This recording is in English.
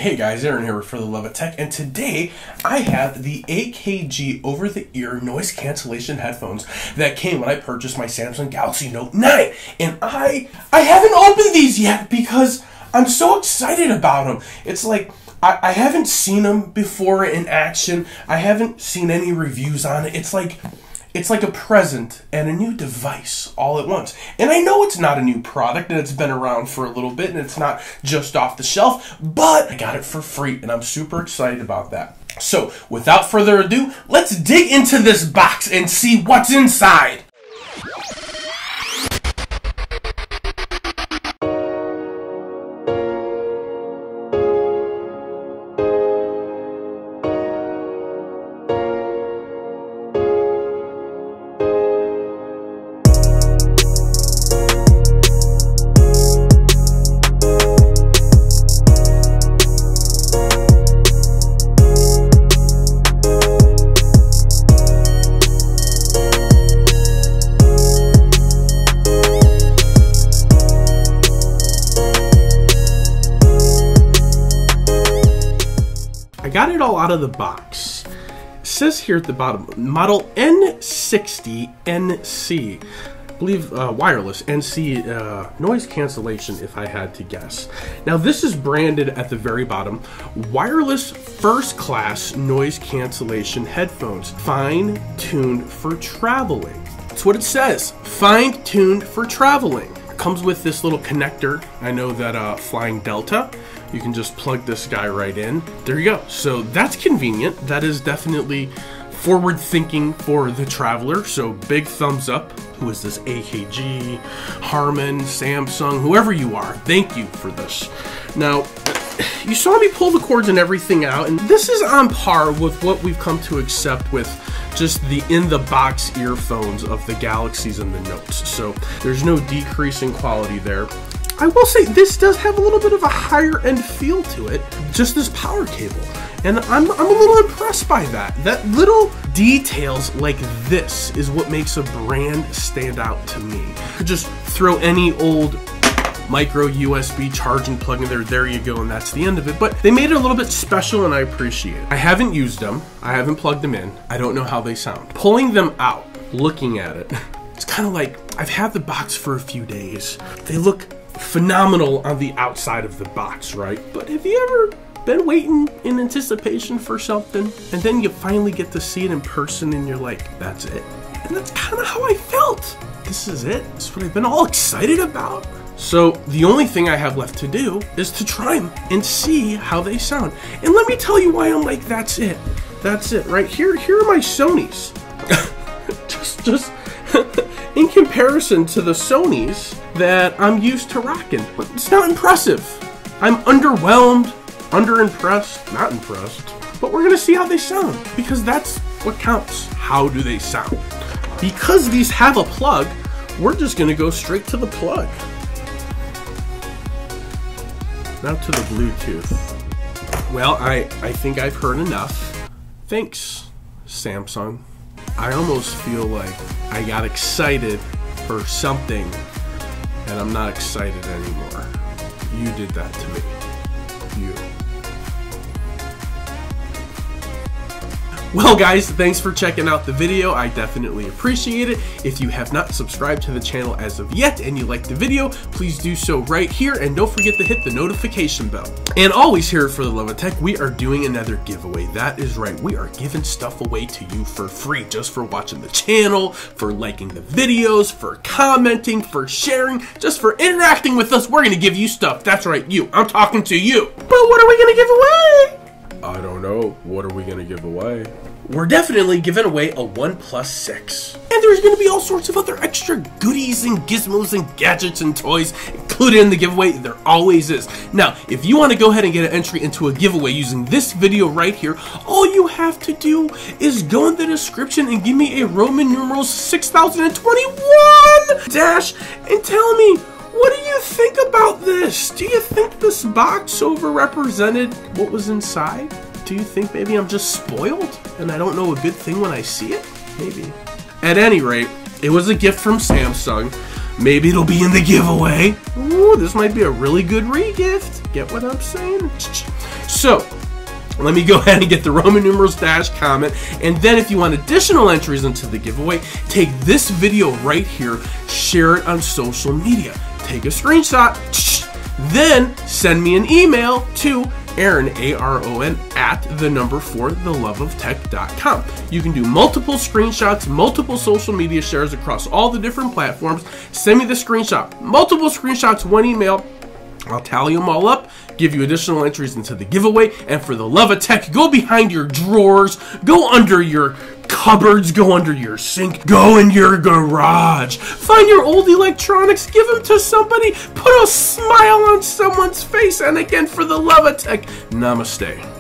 Hey guys, Aaron here for the Love of Tech, and today I have the AKG over-the-ear noise cancellation headphones that came when I purchased my Samsung Galaxy Note 9. And I haven't opened these yet because I'm so excited about them. It's like, I haven't seen them before in action. I haven't seen any reviews on it. It's like a present and a new device all at once. And I know it's not a new product and it's been around for a little bit and it's not just off the shelf, but I got it for free and I'm super excited about that. So without further ado, let's dig into this box and see what's inside. I got it all out of the box. It says here at the bottom, model N60NC. I believe wireless NC noise cancellation, if I had to guess. Now this is branded at the very bottom, wireless first class noise cancellation headphones, fine-tuned for traveling. That's what it says, fine-tuned for traveling. It comes with this little connector. I know that Flying Delta, you can just plug this guy right in. There you go. So that's convenient. That is definitely forward thinking for the traveler. So big thumbs up. Who is this? AKG, Harman, Samsung, whoever you are. Thank you for this. Now, you saw me pull the cords and everything out, and this is on par with what we've come to accept with just the in-the-box earphones of the Galaxies and the Notes. So there's no decrease in quality there. I will say this does have a little bit of a higher end feel to it, just this power cable. And I'm a little impressed by that. That little details like this is what makes a brand stand out to me. You could just throw any old micro USB charging plug in there you go, and that's the end of it. But they made it a little bit special and I appreciate it. I haven't used them, I haven't plugged them in, I don't know how they sound. Pulling them out, looking at it, it's kind of like, I've had the box for a few days. They look phenomenal on the outside of the box, right? But have you ever been waiting in anticipation for something and then you finally get to see it in person and you're like, that's it? And that's kind of how I felt. This is it. This is what I've been all excited about. So the only thing I have left to do is to try them and see how they sound. And let me tell you why I'm like, that's it. That's it right here. Here are my Sonys. just in comparison to the Sonys that I'm used to rocking. But it's not impressive. I'm underwhelmed, underimpressed, not impressed. But we're gonna see how they sound, because that's what counts. How do they sound? Because these have a plug, we're just gonna go straight to the plug. Now to the Bluetooth. Well, I think I've heard enough. Thanks, Samsung. I almost feel like I got excited for something and I'm not excited anymore. You did that to me. You. Well guys, thanks for checking out the video. I definitely appreciate it. If you have not subscribed to the channel as of yet and you like the video, please do so right here, and don't forget to hit the notification bell. And always here for the Love of Tech, we are doing another giveaway. That is right, we are giving stuff away to you for free, just for watching the channel, for liking the videos, for commenting, for sharing, just for interacting with us. We're gonna give you stuff. That's right, you. I'm talking to you. But what are we gonna give away? I don't know. What are we gonna give away? We're definitely giving away a OnePlus 6. And there's gonna be all sorts of other extra goodies and gizmos and gadgets and toys included in the giveaway. There always is. Now, if you wanna go ahead and get an entry into a giveaway using this video right here, all you have to do is go in the description and give me a Roman numerals 6021 dash and tell me, what do you think about this? Do you think this box overrepresented what was inside? Do you think maybe I'm just spoiled and I don't know a good thing when I see it? Maybe. At any rate, it was a gift from Samsung. Maybe it'll be in the giveaway. Ooh, this might be a really good re-gift. Get what I'm saying? So let me go ahead and get the Roman numerals dash comment, and then if you want additional entries into the giveaway, take this video right here, share it on social media, take a screenshot, then send me an email to Aaron, A-R-O-N, at theloveoftech.com. You can do multiple screenshots, multiple social media shares across all the different platforms. Send me the screenshot, multiple screenshots, one email. I'll tally them all up, give you additional entries into the giveaway, and for the love of tech, go behind your drawers, go under your cupboards, go under your sink, go in your garage, find your old electronics, give them to somebody, put a smile on someone's face, and again, for the love of tech, namaste.